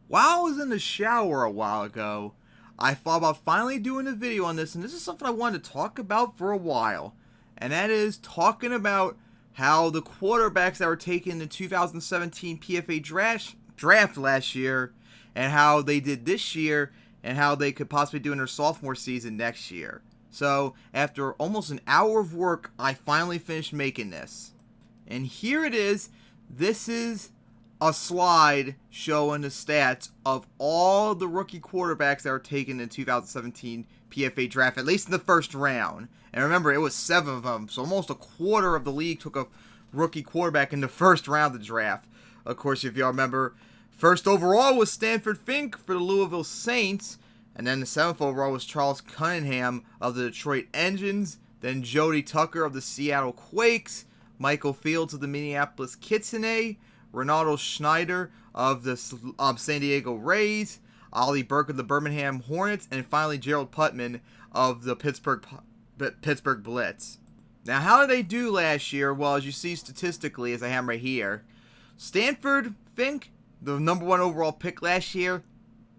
While I was in the shower a while ago, I thought about finally doing a video on this, and this is something I wanted to talk about for a while. And that is talking about how the quarterbacks that were taken in the 2017 PFA draft last year, and how they did this year, and how they could possibly do in their sophomore season next year. So, after almost an hour of work, I finally finished making this. And here it is. This is a slide showing the stats of all the rookie quarterbacks that were taken in the 2017 PFA draft, at least in the first round. And remember, it was 7 of them, so almost a quarter of the league took a rookie quarterback in the first round of the draft. Of course, if y'all remember, first overall was Stanford Fink for the Louisville Saints, and then the 7th overall was Charles Cunningham of the Detroit Engines, then Jody Tucker of the Seattle Quakes, Michael Fields of the Minneapolis Kitsune, Ronaldo Schneider of the San Diego Rays, Ollie Burke of the Birmingham Hornets, and finally Gerald Putman of the Pittsburgh Blitz. Now, how did they do last year? Well, as you see statistically, as I have right here, Stanford Fink, the number 1 overall pick last year,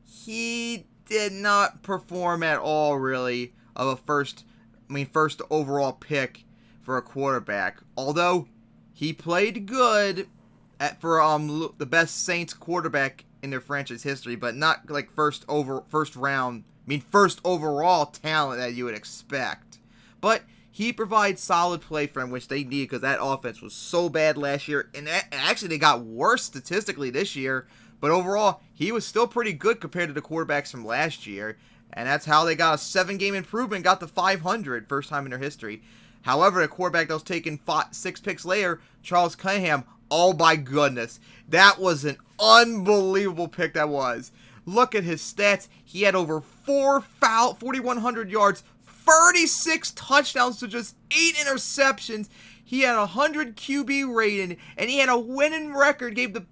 he did not perform at all, really, of a first overall pick for a quarterback. Although he played good for the best Saints quarterback in their franchise history, but not like first overall talent that you would expect. But he provides solid play for him, which they need because that offense was so bad last year, and actually they got worse statistically this year. But overall, he was still pretty good compared to the quarterbacks from last year, and that's how they got a 7-game improvement, got to 500, first time in their history. However, the quarterback that was taken 6 picks later, Charles Cunningham, oh my goodness, that was an unbelievable pick that was. Look at his stats. He had over 4,100 yards, 36 touchdowns to just 8 interceptions. He had a 100 QB rating, and he had a winning record, gave the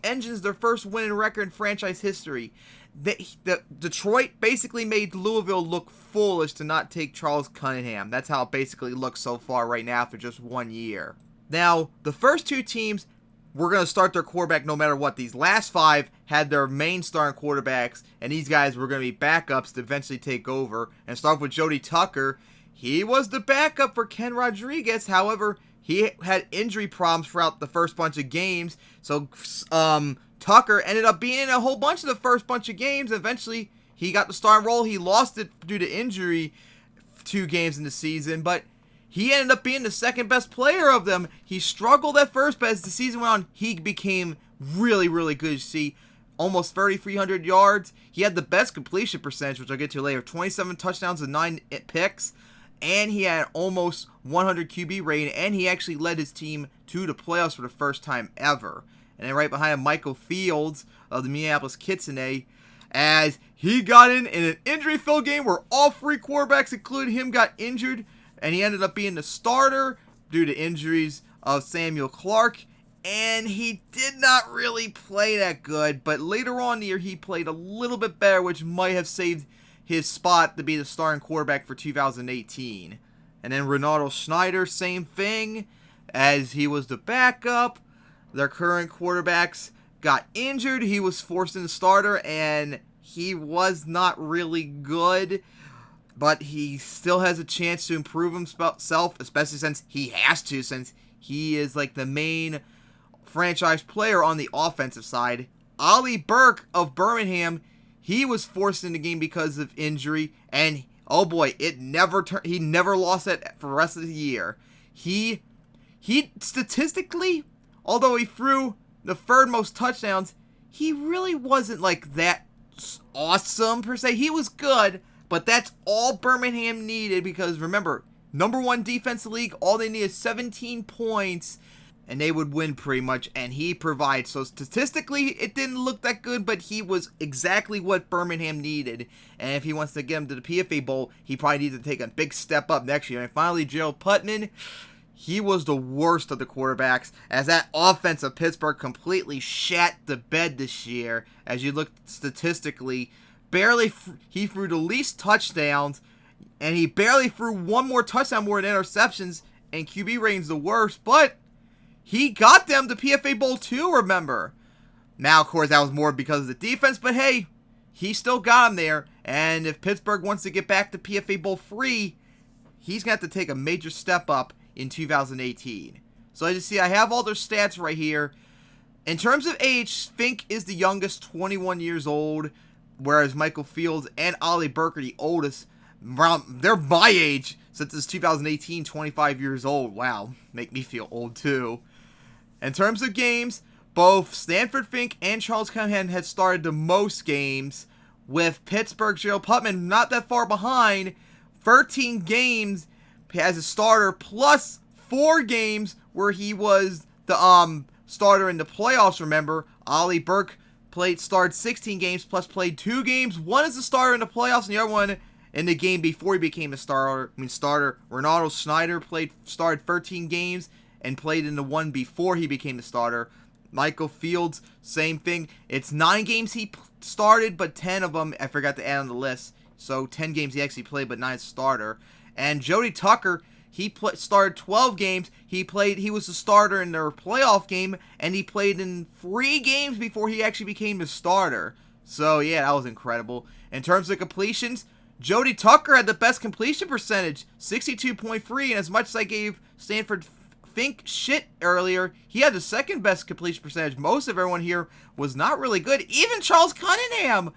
Engines their first winning record in franchise history. The Detroit basically made Louisville look foolish to not take Charles Cunningham. That's how it basically looks so far right now after just 1 year. Now, the first 2 teams were going to start their quarterback no matter what. These last 5 had their main starting quarterbacks, and these guys were going to be backups to eventually take over. And start with Jody Tucker. He was the backup for Ken Rodriguez. However, he had injury problems throughout the first bunch of games. So, Tucker ended up being in a whole bunch of the first bunch of games. Eventually, he got the starting role. He lost it due to injury 2 games in the season, but he ended up being the second best player of them. He struggled at first, but as the season went on, he became really, really good. You see, almost 3,300 yards. He had the best completion percentage, which I'll get to later. 27 touchdowns and 9 picks. And he had almost 100 QB rating, and he actually led his team to the playoffs for the first time ever. And then right behind him, Michael Fields of the Minneapolis Kitsune, as he got in an injury-filled game where all 3 quarterbacks, including him, got injured, and he ended up being the starter due to injuries of Samuel Clark, and he did not really play that good, but later on in the year, he played a little bit better, which might have saved his spot to be the starting quarterback for 2018. And then Ronaldo Schneider, same thing, as he was the backup. Their current quarterbacks got injured. He was forced in the starter, and he was not really good. But he still has a chance to improve himself, especially since he has to, since he is like the main franchise player on the offensive side. Ollie Burke of Birmingham, he was forced in the game because of injury, and oh boy, he never lost it for the rest of the year. He statistically, although he threw the 3rd most touchdowns, he really wasn't like that awesome per se. He was good, but that's all Birmingham needed because remember, number 1 defense in the league, all they need is 17 points and they would win pretty much, and he provides. So statistically, it didn't look that good, but he was exactly what Birmingham needed. And if he wants to get him to the PFA Bowl, he probably needs to take a big step up next year. And finally, Gerald Putman, he was the worst of the quarterbacks, as that offense of Pittsburgh completely shat the bed this year. As you look statistically, he threw the least touchdowns, and he barely threw 1 more touchdown more than interceptions, and QB rating's the worst, but he got them to PFA Bowl 2, remember. Now, of course, that was more because of the defense, but hey, he still got him there. And if Pittsburgh wants to get back to PFA Bowl free, he's going to have to take a major step up in 2018. So as you see, I have all their stats right here. In terms of age, Fink is the youngest, 21 years old, whereas Michael Fields and Ollie Burke are the oldest. They're my age since it's 2018, 25 years old. Wow, make me feel old too. In terms of games, both Stanford Fink and Charles Cunningham had started the most games, with Pittsburgh's Gerald Putman not that far behind, 13 games as a starter, plus 4 games where he was the starter in the playoffs. Remember, Ollie Burke started 16 games, plus played 2 games. One as a starter in the playoffs, and the other one in the game before he became a starter. Ronaldo Snyder started 13 games and played in the one before he became the starter. Michael Fields, same thing. It's 9 games he started, but 10 of them I forgot to add on the list. So 10 games he actually played, but 9 starter. And Jody Tucker, he started 12 games. He was the starter in their playoff game, and he played in 3 games before he actually became the starter. So yeah, that was incredible. In terms of completions, Jody Tucker had the best completion percentage, 62.3, and as much as I gave Stanford Fink shit earlier, he had the second best completion percentage. Most of everyone here was not really good. Even Charles Cunningham,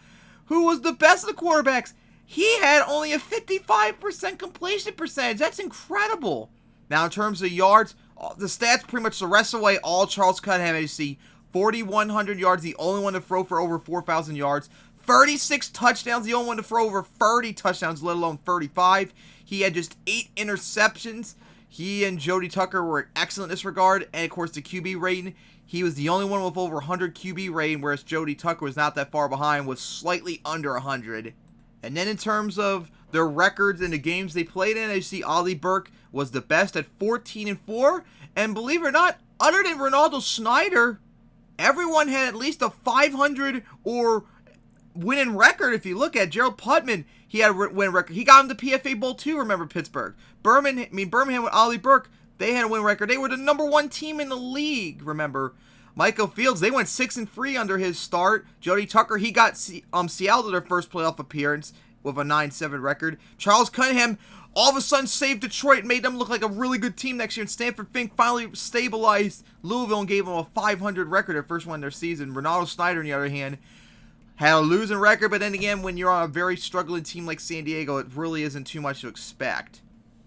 who was the best of the quarterbacks, he had only a 55% completion percentage. That's incredible. Now, in terms of yards, the stats pretty much the rest of the way, all Charles Cunningham. As you see, 4,100 yards, the only one to throw for over 4,000 yards. 36 touchdowns, the only one to throw over 30 touchdowns, let alone 35. He had just 8 interceptions. He and Jody Tucker were excellent in this regard. And, of course, the QB rating, he was the only one with over 100 QB rating, whereas Jody Tucker was not that far behind, was slightly under 100. And then in terms of their records in the games they played in, as you see, Ollie Burke was the best at 14-4. And believe it or not, other than Ronaldo Snyder, everyone had at least a 500 or winning record. If you look at Gerald Putman, he had a win record. He got him the PFA Bowl too, remember, Pittsburgh. Birmingham with Ollie Burke, they had a win record. They were the #1 team in the league, remember. Michael Fields, they went 6-3 under his start. Jody Tucker, he got Seattle to their first playoff appearance with a 9-7 record. Charles Cunningham all of a sudden saved Detroit and made them look like a really good team next year. And Stanford Fink finally stabilized Louisville and gave them a 500 record, their first one in their season. Ronaldo Snyder, on the other hand, had a losing record, but then again, when you're on a very struggling team like San Diego, it really isn't too much to expect.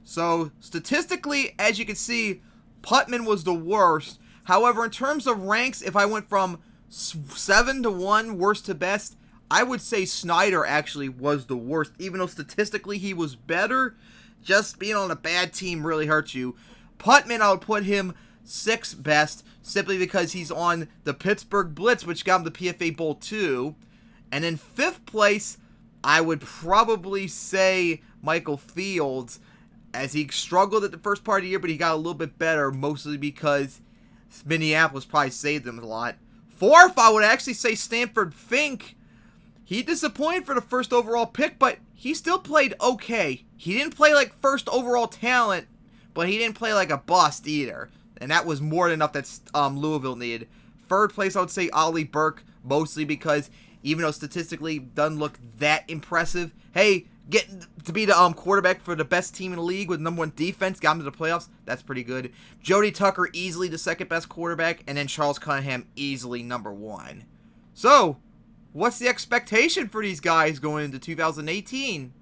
So, statistically, as you can see, Putman was the worst. However, in terms of ranks, if I went from 7 to 1, worst to best, I would say Snyder actually was the worst. Even though statistically he was better, just being on a bad team really hurts you. Putman, I would put him 6th best, simply because he's on the Pittsburgh Blitz, which got him the PFA Bowl too. And in 5th place, I would probably say Michael Fields, as he struggled at the first part of the year, but he got a little bit better, mostly because Minneapolis probably saved him a lot. 4th, I would actually say Stanford Fink. He disappointed for the first overall pick, but he still played okay. He didn't play like first overall talent, but he didn't play like a bust either. And that was more than enough that Louisville needed. 3rd place, I would say Ollie Burke, mostly because even though statistically doesn't look that impressive, hey, getting to be the quarterback for the best team in the league with #1 defense, got him to the playoffs, that's pretty good. Jody Tucker, easily the 2nd best quarterback, and then Charles Cunningham, easily #1. So, what's the expectation for these guys going into 2018?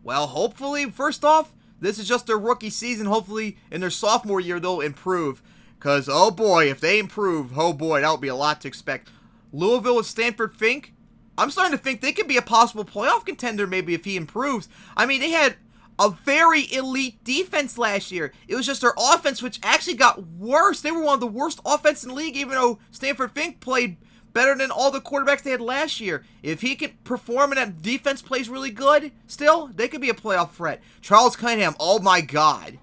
Well, hopefully, first off, this is just their rookie season. Hopefully, in their sophomore year, they'll improve. Because, oh boy, if they improve, oh boy, that would be a lot to expect. Louisville with Stanford Fink, I'm starting to think they could be a possible playoff contender maybe if he improves. I mean, they had a very elite defense last year. It was just their offense, which actually got worse. They were one of the worst offenses in the league, even though Stanford Fink played better than all the quarterbacks they had last year. If he can perform and that defense plays really good, still, they could be a playoff threat. Charles Cunningham, oh my God.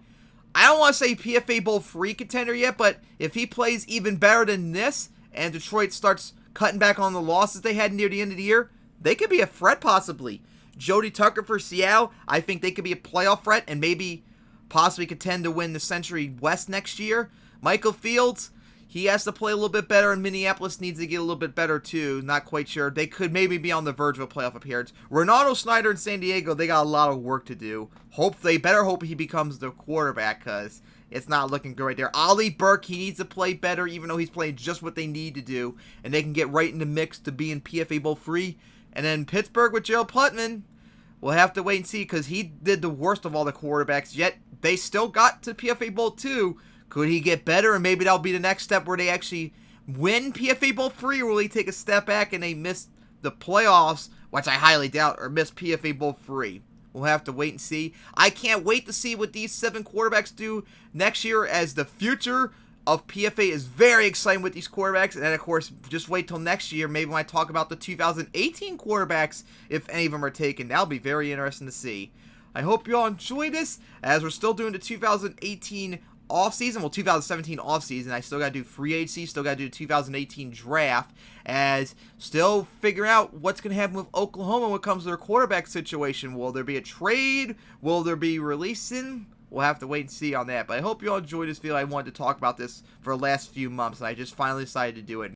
I don't want to say PFA Bowl free contender yet, but if he plays even better than this, and Detroit starts cutting back on the losses they had near the end of the year, they could be a threat possibly. Jody Tucker for Seattle, I think they could be a playoff threat and maybe possibly contend to win the Century West next year. Michael Fields, he has to play a little bit better, and Minneapolis needs to get a little bit better too. Not quite sure. They could maybe be on the verge of a playoff appearance. Ronaldo Snyder in San Diego, they got a lot of work to do. They better hope he becomes the quarterback, because it's not looking good right there. Ollie Burke, he needs to play better, even though he's playing just what they need to do, and they can get right in the mix to being PFA Bowl free. And then Pittsburgh with Gerald Putman, we'll have to wait and see, because he did the worst of all the quarterbacks, yet they still got to PFA Bowl 2. Could he get better, and maybe that'll be the next step where they actually win PFA Bowl 3, or will he take a step back and they miss the playoffs, which I highly doubt, or miss PFA Bowl 3? We'll have to wait and see. I can't wait to see what these 7 quarterbacks do next year, as the future of PFA is very exciting with these quarterbacks. And then, of course, just wait till next year, maybe when I talk about the 2018 quarterbacks, if any of them are taken. That'll be very interesting to see. I hope you all enjoy this, as we're still doing the 2018 offseason, well, 2017 offseason. I still got to do free agency, still got to do 2018 draft, as still figuring out what's going to happen with Oklahoma when it comes to their quarterback situation. Will there be a trade? Will there be releasing? We'll have to wait and see on that. But I hope you all enjoyed this video. I wanted to talk about this for the last few months, and I just finally decided to do it.